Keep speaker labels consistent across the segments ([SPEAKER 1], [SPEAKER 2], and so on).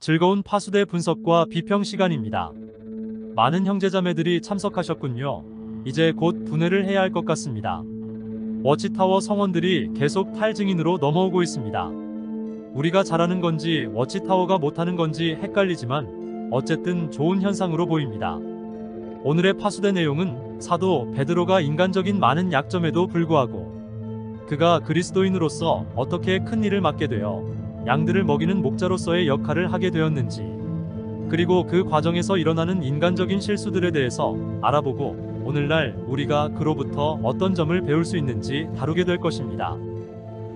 [SPEAKER 1] 즐거운 파수대 분석과 비평 시간입니다. 많은 형제자매들이 참석하셨군요. 이제 곧 분해를 해야 할 것 같습니다. 워치타워 성원들이 계속 탈증인으로 넘어오고 있습니다. 우리가 잘하는 건지 워치타워가 못하는 건지 헷갈리지만 어쨌든 좋은 현상으로 보입니다. 오늘의 파수대 내용은 사도 베드로가 인간적인 많은 약점에도 불구하고 그가 그리스도인으로서 어떻게 큰 일을 맡게 되어 양들을 먹이는 목자로서의 역할을 하게 되었는지, 그리고 그 과정에서 일어나는 인간적인 실수들에 대해서 알아보고 오늘날 우리가 그로부터 어떤 점을 배울 수 있는지 다루게 될 것입니다.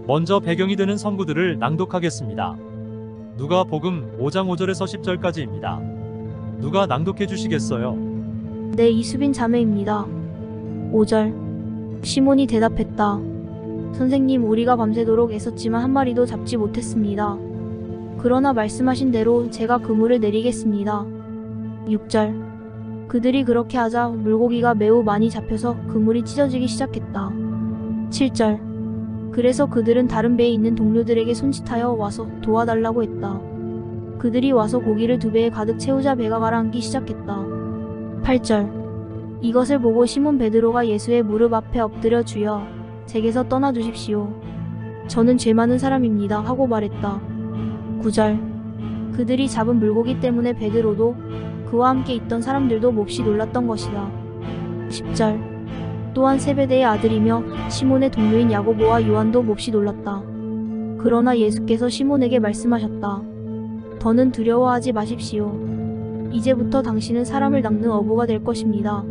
[SPEAKER 1] 먼저 배경이 되는 성구들을 낭독하겠습니다. 누가복음 5장 5절에서 10절까지입니다. 누가 낭독해 주시겠어요?
[SPEAKER 2] 네, 이수빈 자매입니다. 5절. 시몬이 대답했다. 선생님, 우리가 밤새도록 애썼지만 한 마리도 잡지 못했습니다. 그러나 말씀하신 대로 제가 그물을 내리겠습니다. 6절. 그들이 그렇게 하자 물고기가 매우 많이 잡혀서 그물이 찢어지기 시작했다. 7절. 그래서 그들은 다른 배에 있는 동료들에게 손짓하여 와서 도와달라고 했다. 그들이 와서 고기를 2배에 가득 채우자 배가 가라앉기 시작했다. 8절. 이것을 보고 시몬 베드로가 예수의 무릎 앞에 엎드려 주여, 제게서 떠나 주십시오. 저는 죄 많은 사람입니다 하고 말했다. 9절. 그들이 잡은 물고기 때문에 베드로도 그와 함께 있던 사람들도 몹시 놀랐던 것이다. 10절. 또한 세베대의 아들이며 시몬의 동료인 야고보와 요한도 몹시 놀랐다. 그러나 예수께서 시몬에게 말씀하셨다. 더는 두려워하지 마십시오. 이제부터 당신은 사람을 낚는 어부가 될 것입니다.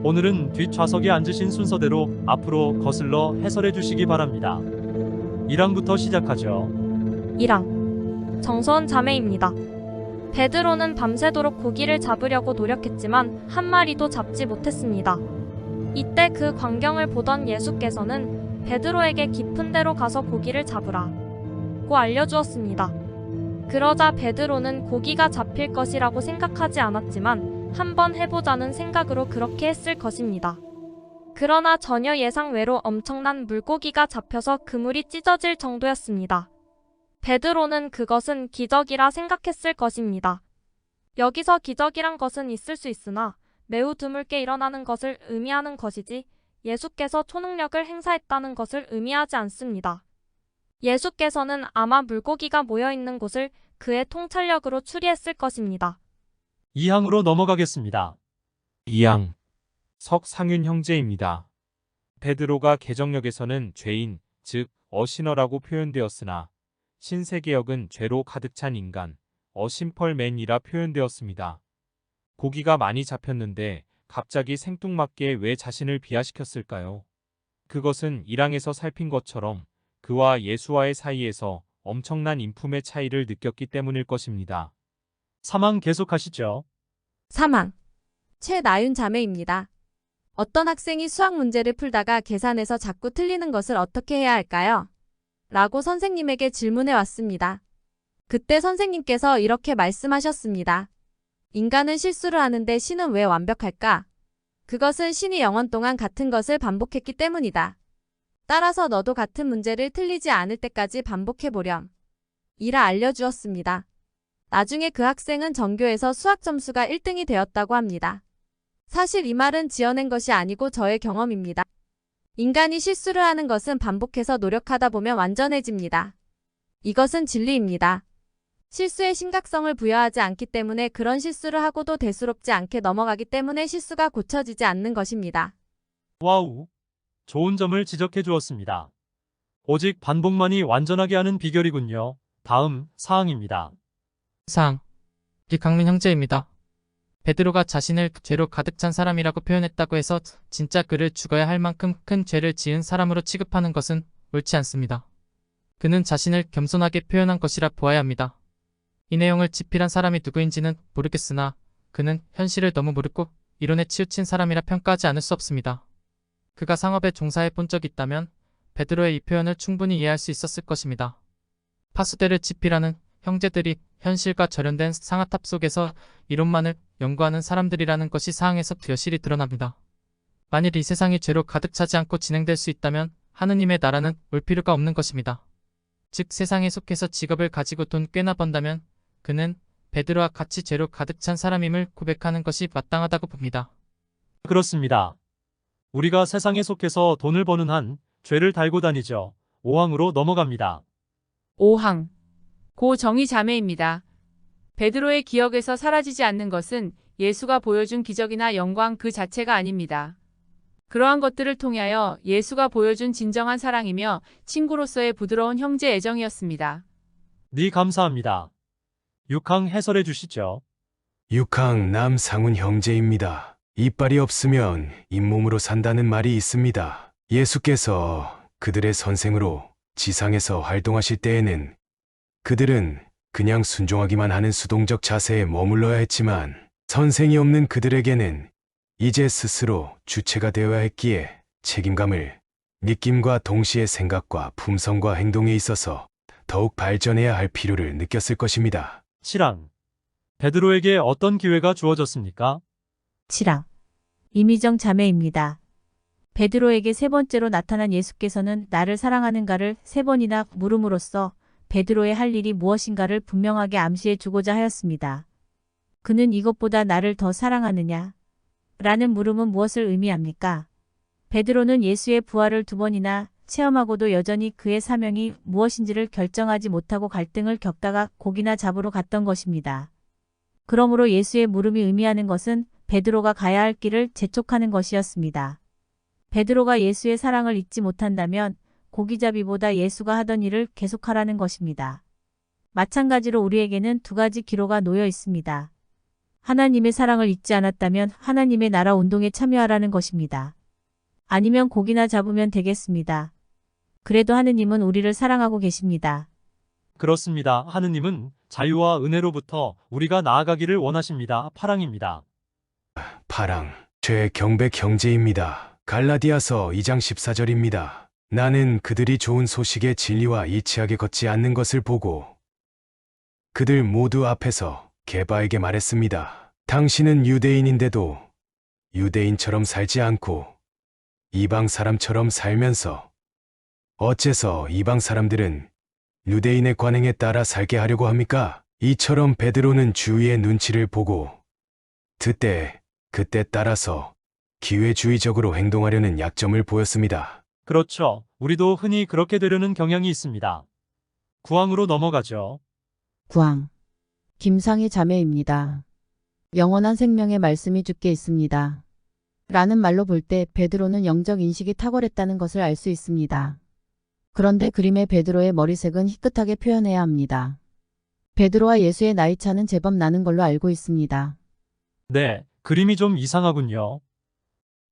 [SPEAKER 1] 오늘은 뒷좌석에 앉으신 순서대로 앞으로 거슬러 해설해 주시기 바랍니다. 1항부터 시작하죠.
[SPEAKER 3] 1항. 정서원 자매입니다. 베드로는 밤새도록 고기를 잡으려고 노력했지만 한 마리도 잡지 못했습니다. 이때 그 광경을 보던 예수께서는 베드로에게 깊은 데로 가서 고기를 잡으라고 알려주었습니다. 그러자 베드로는 고기가 잡힐 것이라고 생각하지 않았지만 한번 해보자는 생각으로 그렇게 했을 것입니다. 그러나 전혀 예상 외로 엄청난 물고기가 잡혀서 그물이 찢어질 정도였습니다. 베드로는 그것은 기적이라 생각했을 것입니다. 여기서 기적이란 것은 있을 수 있으나 매우 드물게 일어나는 것을 의미하는 것이지 예수께서 초능력을 행사했다는 것을 의미하지 않습니다. 예수께서는 아마 물고기가 모여있는 곳을 그의 통찰력으로 추리했을 것입니다.
[SPEAKER 1] 2항으로 넘어가겠습니다.
[SPEAKER 4] 2항. 석상윤 형제입니다. 베드로가 개정역에서는 죄인, 즉 어시너라고 표현되었으나 신세계역은 죄로 가득 찬 인간, 어심펄맨이라 표현되었습니다. 고기가 많이 잡혔는데 갑자기 생뚱맞게 왜 자신을 비하시켰을까요? 그것은 1항에서 살핀 것처럼 그와 예수와의 사이에서 엄청난 인품의 차이를 느꼈기 때문일 것입니다.
[SPEAKER 1] 3항 계속하시죠.
[SPEAKER 5] 3항. 최나윤 자매입니다. 어떤 학생이 수학 문제를 풀다가 계산에서 자꾸 틀리는 것을 어떻게 해야 할까요? 라고 선생님에게 질문해 왔습니다. 그때 선생님께서 이렇게 말씀하셨습니다. 인간은 실수를 하는데 신은 왜 완벽할까? 그것은 신이 영원 동안 같은 것을 반복했기 때문이다. 따라서 너도 같은 문제를 틀리지 않을 때까지 반복해보렴. 이라 알려주었습니다. 나중에 그 학생은 전교에서 수학 점수가 1등이 되었다고 합니다. 사실 이 말은 지어낸 것이 아니고 저의 경험입니다. 인간이 실수를 하는 것은 반복해서 노력하다 보면 완전해집니다. 이것은 진리입니다. 실수에 심각성을 부여하지 않기 때문에 그런 실수를 하고도 대수롭지 않게 넘어가기 때문에 실수가 고쳐지지 않는 것입니다.
[SPEAKER 1] 와우. 좋은 점을 지적해 주었습니다. 오직 반복만이 완전하게 하는 비결이군요. 다음 4항입니다.
[SPEAKER 6] 4항. 이강민 형제입니다. 베드로가 자신을 죄로 가득 찬 사람이라고 표현했다고 해서 진짜 그를 죽어야 할 만큼 큰 죄를 지은 사람으로 취급하는 것은 옳지 않습니다. 그는 자신을 겸손하게 표현한 것이라 보아야 합니다. 이 내용을 집필한 사람이 누구인지는 모르겠으나 그는 현실을 너무 모르고 이론에 치우친 사람이라 평가하지 않을 수 없습니다. 그가 상업에 종사해 본 적이 있다면 베드로의 이 표현을 충분히 이해할 수 있었을 것입니다. 파수대를 집필하는 형제들이 현실과 절연된 상아탑 속에서 이론만을 연구하는 사람들이라는 것이 사항에서 여실히 드러납니다. 만일 이 세상이 죄로 가득 차지 않고 진행될 수 있다면 하느님의 나라는 올 필요가 없는 것입니다. 즉 세상에 속해서 직업을 가지고 돈 꽤나 번다면 그는 베드로와 같이 죄로 가득 찬 사람임을 고백하는 것이 마땅하다고 봅니다.
[SPEAKER 1] 그렇습니다. 우리가 세상에 속해서 돈을 버는 한 죄를 달고 다니죠. 5항으로 넘어갑니다.
[SPEAKER 7] 5항. 고정의 자매입니다. 베드로의 기억에서 사라지지 않는 것은 예수가 보여준 기적이나 영광 그 자체가 아닙니다. 그러한 것들을 통하여 예수가 보여준 진정한 사랑이며 친구로서의 부드러운 형제 애정이었습니다.
[SPEAKER 1] 네 감사합니다. 6항 해설해 주시죠.
[SPEAKER 8] 6항 남상훈 형제입니다. 이빨이 없으면 잇몸으로 산다는 말이 있습니다. 예수께서 그들의 선생으로 지상에서 활동하실 때에는 그들은 그냥 순종하기만 하는 수동적 자세에 머물러야 했지만 선생이 없는 그들에게는 이제 스스로 주체가 되어야 했기에 책임감을 느낌과 동시에 생각과 품성과 행동에 있어서 더욱 발전해야 할 필요를 느꼈을 것입니다.
[SPEAKER 1] 7항. 베드로에게 어떤 기회가 주어졌습니까?
[SPEAKER 9] 7항. 이미정 자매입니다. 베드로에게 세 번째로 나타난 예수께서는 나를 사랑하는가를 세 번이나 물음으로써 베드로의 할 일이 무엇인가를 분명하게 암시해 주고자 하였습니다. 그는 이것보다 나를 더 사랑하느냐? 라는 물음은 무엇을 의미합니까? 베드로는 예수의 부활을 두 번이나 체험하고도 여전히 그의 사명이 무엇인지를 결정하지 못하고 갈등을 겪다가 고기나 잡으러 갔던 것입니다. 그러므로 예수의 물음이 의미하는 것은 베드로가 가야 할 길을 재촉하는 것이었습니다. 베드로가 예수의 사랑을 잊지 못한다면 고기잡이보다 예수가 하던 일을 계속하라는 것입니다. 마찬가지로 우리에게는 두 가지 기로가 놓여 있습니다. 하나님의 사랑을 잊지 않았다면 하나님의 나라 운동에 참여하라는 것입니다. 아니면 고기나 잡으면 되겠습니다. 그래도 하느님은 우리를 사랑하고 계십니다.
[SPEAKER 1] 그렇습니다. 하느님은 자유와 은혜로부터 우리가 나아가기를 원하십니다. 8항입니다.
[SPEAKER 8] 8항. 최경백 형제입니다. 갈라디아서 2장 14절입니다. 나는 그들이 좋은 소식의 진리와 일치하게 걷지 않는 것을 보고 그들 모두 앞에서 게바에게 말했습니다. 당신은 유대인인데도 유대인처럼 살지 않고 이방 사람처럼 살면서 어째서 이방 사람들은 유대인의 관행에 따라 살게 하려고 합니까? 이처럼 베드로는 주위의 눈치를 보고 그때 따라서 기회주의적으로 행동하려는 약점을 보였습니다.
[SPEAKER 1] 그렇죠. 우리도 흔히 그렇게 되려는 경향이 있습니다. 9항으로 넘어가죠.
[SPEAKER 10] 9항. 김상희 자매입니다. 영원한 생명의 말씀이 주께 있습니다. 라는 말로 볼 때 베드로는 영적 인식이 탁월했다는 것을 알 수 있습니다. 그런데 그림의 베드로의 머리색은 희끗하게 표현해야 합니다. 베드로와 예수의 나이 차는 제법 나는 걸로 알고 있습니다.
[SPEAKER 1] 네, 그림이 좀 이상하군요.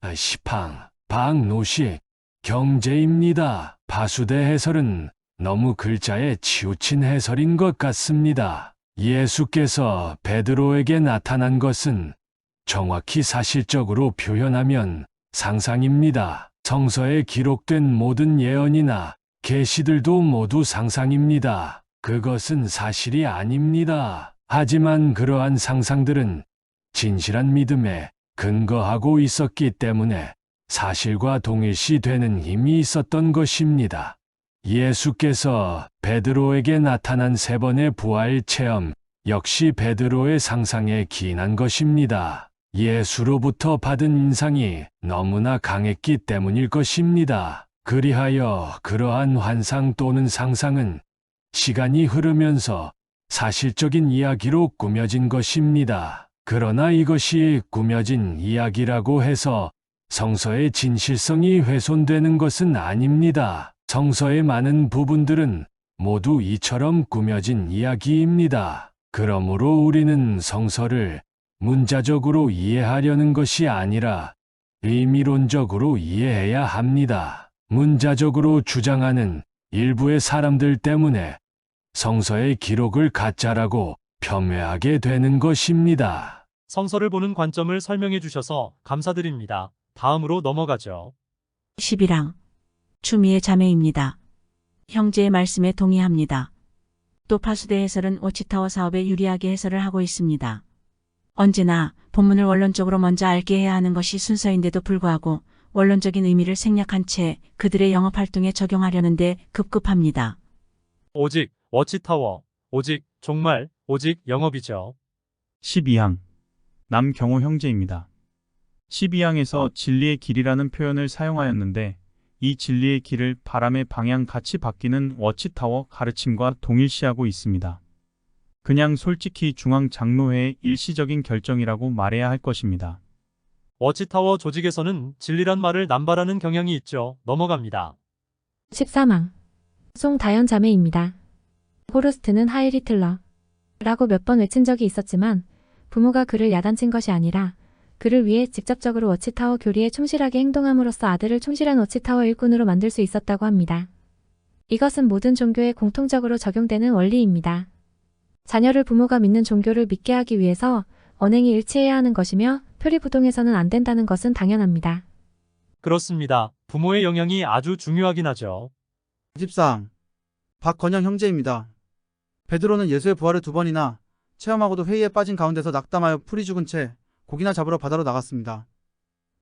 [SPEAKER 11] 10항. 박노식 경제입니다. 바수대 해설은 너무 글자에 치우친 해설인 것 같습니다. 예수께서 베드로에게 나타난 것은 정확히 사실적으로 표현하면 상상입니다. 성서에 기록된 모든 예언이나 계시들도 모두 상상입니다. 그것은 사실이 아닙니다. 하지만 그러한 상상들은 진실한 믿음에 근거하고 있었기 때문에 사실과 동일시되는 힘이 있었던 것입니다. 예수께서 베드로에게 나타난 세 번의 부활 체험 역시 베드로의 상상에 기인한 것입니다. 예수로부터 받은 인상이 너무나 강했기 때문일 것입니다. 그리하여 그러한 환상 또는 상상은 시간이 흐르면서 사실적인 이야기로 꾸며진 것입니다. 그러나 이것이 꾸며진 이야기라고 해서 성서의 진실성이 훼손되는 것은 아닙니다. 성서의 많은 부분들은 모두 이처럼 꾸며진 이야기입니다. 그러므로 우리는 성서를 문자적으로 이해하려는 것이 아니라 의미론적으로 이해해야 합니다. 문자적으로 주장하는 일부의 사람들 때문에 성서의 기록을 가짜라고 폄훼하게 되는 것입니다.
[SPEAKER 1] 성서를 보는 관점을 설명해 주셔서 감사드립니다. 다음으로 넘어가죠.
[SPEAKER 9] 11항. 추미애 자매입니다. 형제의 말씀에 동의합니다. 또 파수대 해설은 워치타워 사업에 유리하게 해설을 하고 있습니다. 언제나 본문을 원론적으로 먼저 알게 해야 하는 것이 순서인데도 불구하고 원론적인 의미를 생략한 채 그들의 영업활동에 적용하려는데 급급합니다.
[SPEAKER 1] 오직 워치타워, 오직 정말 오직 영업이죠.
[SPEAKER 12] 12항 남경호 형제입니다. 12항에서 진리의 길이라는 표현을 사용하였는데 이 진리의 길을 바람의 방향 같이 바뀌는 워치타워 가르침과 동일시하고 있습니다. 그냥 솔직히 중앙장로회의 일시적인 결정이라고 말해야 할 것입니다.
[SPEAKER 1] 워치타워 조직에서는 진리란 말을 남발하는 경향이 있죠. 넘어갑니다.
[SPEAKER 13] 13항 송다현 자매입니다. 호르스트는 하일 히틀러 라고 몇 번 외친 적이 있었지만 부모가 그를 야단친 것이 아니라 그를 위해 직접적으로 워치타워 교리에 충실하게 행동함으로써 아들을 충실한 워치타워 일꾼으로 만들 수 있었다고 합니다. 이것은 모든 종교에 공통적으로 적용되는 원리입니다. 자녀를 부모가 믿는 종교를 믿게 하기 위해서 언행이 일치해야 하는 것이며 표리부동해서는 안 된다는 것은 당연합니다.
[SPEAKER 1] 그렇습니다. 부모의 영향이 아주 중요하긴 하죠.
[SPEAKER 14] 14항 박건영 형제입니다. 베드로는 예수의 부활을 2번이나 체험하고도 회의에 빠진 가운데서 낙담하여 풀이 죽은 채 고기나 잡으러 바다로 나갔습니다.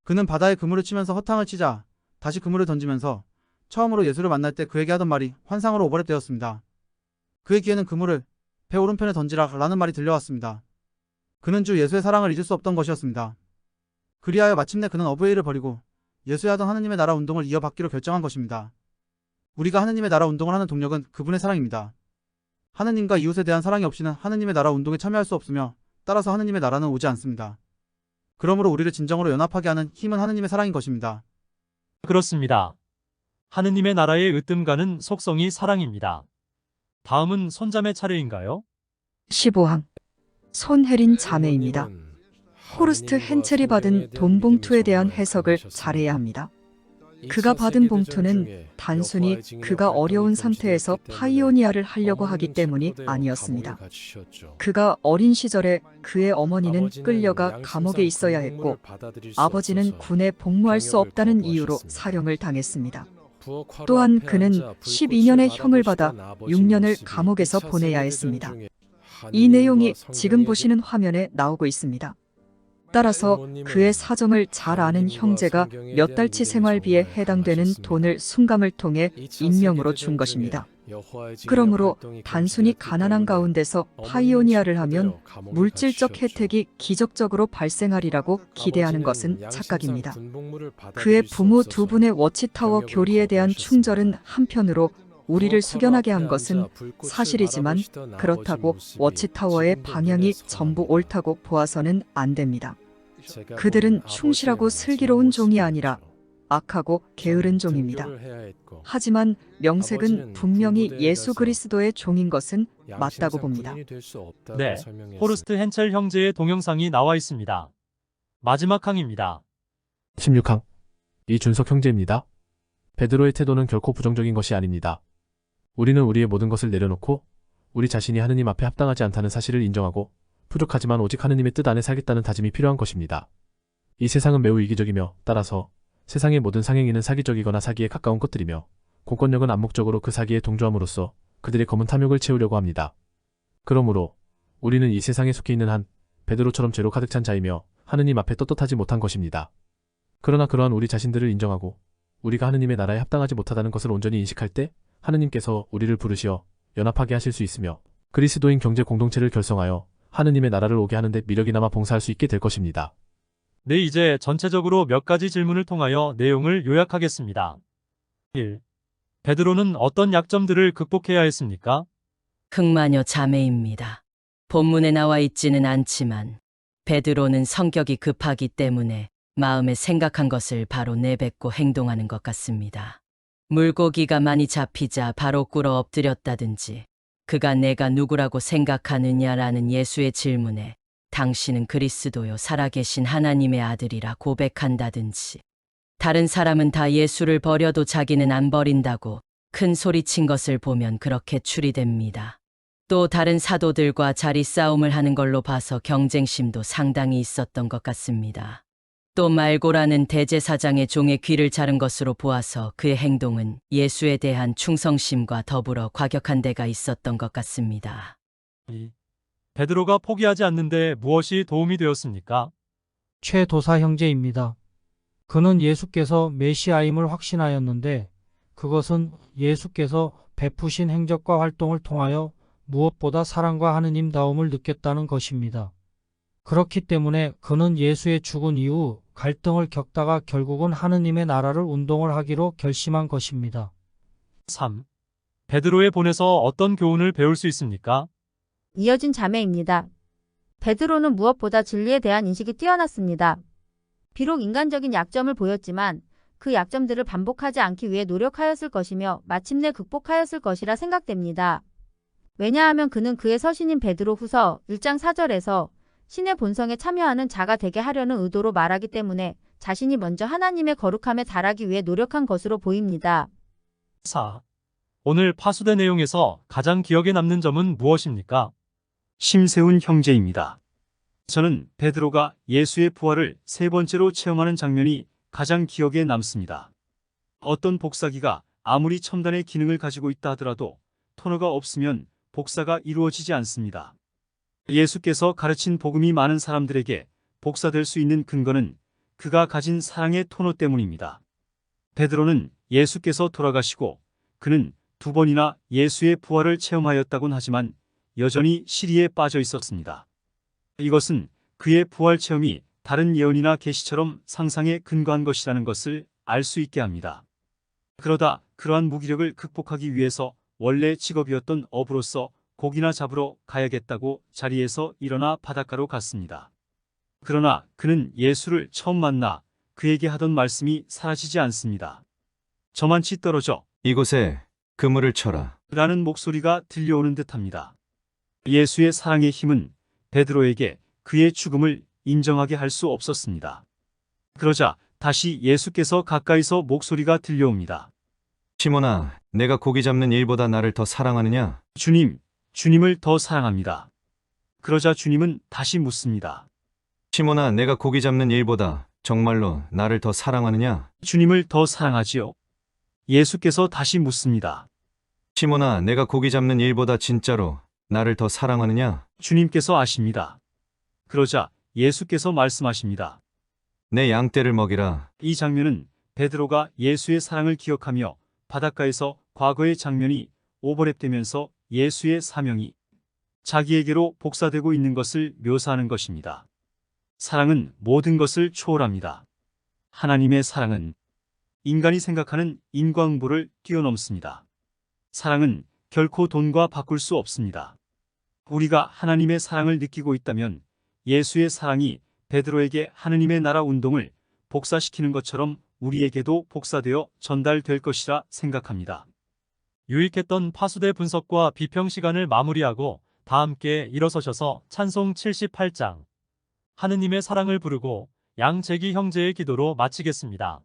[SPEAKER 14] 그는 바다에 그물을 치면서 허탕을 치자 다시 그물을 던지면서 처음으로 예수를 만날 때 그에게 하던 말이 환상으로 오버랩되었습니다. 그의 귀에는 그물을 배 오른편에 던지라 라는 말이 들려왔습니다. 그는 주 예수의 사랑을 잊을 수 없던 것이었습니다. 그리하여 마침내 그는 어부회의를 벌이고 예수의 하던 하느님의 나라 운동을 이어받기로 결정한 것입니다. 우리가 하느님의 나라 운동을 하는 동력은 그분의 사랑입니다. 하느님과 이웃에 대한 사랑이 없이는 하느님의 나라 운동에 참여할 수 없으며 따라서 하느님의 나라는 오지 않습니다. 그러므로 우리를 진정으로 연합하게 하는 힘은 하느님의 사랑인 것입니다.
[SPEAKER 1] 그렇습니다. 하느님의 나라의 으뜸가는 속성이 사랑입니다. 다음은 손자매 차례인가요?
[SPEAKER 15] 15항 손혜린 자매입니다. 호르스트 헨첼이 받은 돈 봉투에 대한 해석을 잘해야 합니다. 그가 받은 봉투는 단순히 그가 어려운 상태에서 파이오니아를 하려고 하기 때문이 아니었습니다. 그가 어린 시절에 그의 어머니는 끌려가 감옥에 있어야 했고 아버지는 군에 복무할 수 없다는 이유로 사형을 당했습니다. 또한 그는 12년의 형을 받아 6년을 감옥에서 보내야 했습니다. 이 내용이 지금 보시는 화면에 나오고 있습니다. 따라서 그의 사정을 잘 아는 형제가 몇 달치 생활비에 해당되는 돈을 순감을 통해 임명으로 준 것입니다. 그러므로 단순히 가난한 가운데서 파이오니아를 하면 물질적 혜택이 기적적으로 발생하리라고 기대하는 것은 착각입니다. 그의 부모 2분의 워치타워 교리에 대한 충절은 한편으로 우리를 숙연하게 한 것은 사실이지만 그렇다고 워치타워의 방향이 전부 옳다고 보아서는 안 됩니다. 그들은 충실하고 슬기로운 종이 아니라 악하고 게으른 종입니다. 하지만 명색은 분명히 예수 그리스도의 종인 것은 맞다고 봅니다.
[SPEAKER 1] 네, 호르스트 헨첼 형제의 동영상이 나와 있습니다. 마지막 항입니다.
[SPEAKER 16] 16항 이준석 형제입니다. 베드로의 태도는 결코 부정적인 것이 아닙니다. 우리는 우리의 모든 것을 내려놓고 우리 자신이 하느님 앞에 합당하지 않다는 사실을 인정하고 부족하지만 오직 하느님의 뜻 안에 살겠다는 다짐이 필요한 것입니다. 이 세상은 매우 이기적이며 따라서 세상의 모든 상행위는 사기적이거나 사기에 가까운 것들이며 공권력은 암묵적으로 그 사기에 동조함으로써 그들의 검은 탐욕을 채우려고 합니다. 그러므로 우리는 이 세상에 속해 있는 한 베드로처럼 죄로 가득 찬 자이며 하느님 앞에 떳떳하지 못한 것입니다. 그러나 그러한 우리 자신들을 인정하고 우리가 하느님의 나라에 합당하지 못하다는 것을 온전히 인식할 때 하느님께서 우리를 부르시어 연합하게 하실 수 있으며 그리스도인 경제 공동체를 결성하여 하느님의 나라를 오게 하는데 미력이나마 봉사할 수 있게 될 것입니다.
[SPEAKER 1] 네, 이제 전체적으로 몇 가지 질문을 통하여 내용을 요약하겠습니다. 1. 베드로는 어떤 약점들을 극복해야 했습니까?
[SPEAKER 17] 흑마녀 자매입니다. 본문에 나와 있지는 않지만 베드로는 성격이 급하기 때문에 마음에 생각한 것을 바로 내뱉고 행동하는 것 같습니다. 물고기가 많이 잡히자 바로 꿇어 엎드렸다든지 그가 내가 누구라고 생각하느냐라는 예수의 질문에 당신은 그리스도요 살아계신 하나님의 아들이라 고백한다든지 다른 사람은 다 예수를 버려도 자기는 안 버린다고 큰 소리친 것을 보면 그렇게 추리됩니다. 또 다른 사도들과 자리 싸움을 하는 걸로 봐서 경쟁심도 상당히 있었던 것 같습니다. 또 말고라는 대제사장의 종의 귀를 자른 것으로 보아서 그의 행동은 예수에 대한 충성심과 더불어 과격한 데가 있었던 것 같습니다.
[SPEAKER 1] 2. 베드로가 포기하지 않는데 무엇이 도움이 되었습니까?
[SPEAKER 18] 최도사 형제입니다. 그는 예수께서 메시아임을 확신하였는데 그것은 예수께서 베푸신 행적과 활동을 통하여 무엇보다 사랑과 하느님다움을 느꼈다는 것입니다. 그렇기 때문에 그는 예수의 죽은 이후 갈등을 겪다가 결국은 하느님의 나라를 운동을 하기로 결심한 것입니다.
[SPEAKER 1] 3. 베드로에 보내서 어떤 교훈을 배울 수 있습니까?
[SPEAKER 9] 이어진 자매입니다. 베드로는 무엇보다 진리에 대한 인식이 뛰어났습니다. 비록 인간적인 약점을 보였지만 그 약점들을 반복하지 않기 위해 노력하였을 것이며 마침내 극복하였을 것이라 생각됩니다. 왜냐하면 그는 그의 서신인 베드로 후서 1장 4절에서 신의 본성에 참여하는 자가 되게 하려는 의도로 말하기 때문에 자신이 먼저 하나님의 거룩함에 달하기 위해 노력한 것으로 보입니다.
[SPEAKER 1] 4. 오늘 파수된 내용에서 가장 기억에 남는 점은 무엇입니까?
[SPEAKER 19] 심세훈 형제입니다. 저는 베드로가 예수의 부활을 세 번째로 체험하는 장면이 가장 기억에 남습니다. 어떤 복사기가 아무리 첨단의 기능을 가지고 있다 하더라도 토너가 없으면 복사가 이루어지지 않습니다. 예수께서 가르친 복음이 많은 사람들에게 복사될 수 있는 근거는 그가 가진 사랑의 토너 때문입니다. 베드로는 예수께서 돌아가시고 그는 2번이나 예수의 부활을 체험하였다곤 하지만 여전히 시리에 빠져 있었습니다. 이것은 그의 부활 체험이 다른 예언이나 계시처럼 상상에 근거한 것이라는 것을 알 수 있게 합니다. 그러다 그러한 무기력을 극복하기 위해서 원래 직업이었던 어부로서 고기나 잡으러 가야겠다고 자리에서 일어나 바닷가로 갔습니다. 그러나 그는 예수를 처음 만나 그에게 하던 말씀이 사라지지 않습니다. 저만치 떨어져
[SPEAKER 20] 이곳에 그물을 쳐라
[SPEAKER 19] 라는 목소리가 들려오는 듯합니다. 예수의 사랑의 힘은 베드로에게 그의 죽음을 인정하게 할 수 없었습니다. 그러자 다시 예수께서 가까이서 목소리가 들려옵니다.
[SPEAKER 20] 시몬아, 내가 고기 잡는 일보다 나를 더 사랑하느냐?
[SPEAKER 19] 주님을 더 사랑합니다. 그러자 주님은 다시 묻습니다.
[SPEAKER 20] 시몬아, 내가 고기 잡는 일보다 정말로 나를 더 사랑하느냐?
[SPEAKER 19] 주님을 더 사랑하지요? 예수께서 다시 묻습니다.
[SPEAKER 20] 시몬아, 내가 고기 잡는 일보다 진짜로 나를 더 사랑하느냐?
[SPEAKER 19] 주님께서 아십니다. 그러자 예수께서 말씀하십니다.
[SPEAKER 20] 내 양떼를 먹이라.
[SPEAKER 19] 이 장면은 베드로가 예수의 사랑을 기억하며 바닷가에서 과거의 장면이 오버랩되면서 예수의 사명이 자기에게로 복사되고 있는 것을 묘사하는 것입니다. 사랑은 모든 것을 초월합니다. 하나님의 사랑은 인간이 생각하는 인과응보를 뛰어넘습니다. 사랑은 결코 돈과 바꿀 수 없습니다. 우리가 하나님의 사랑을 느끼고 있다면 예수의 사랑이 베드로에게 하느님의 나라 운동을 복사시키는 것처럼 우리에게도 복사되어 전달될 것이라 생각합니다.
[SPEAKER 1] 유익했던 파수대 분석과 비평 시간을 마무리하고 다 함께 일어서셔서 찬송 78장 하느님의 사랑을 부르고 양재기 형제의 기도로 마치겠습니다.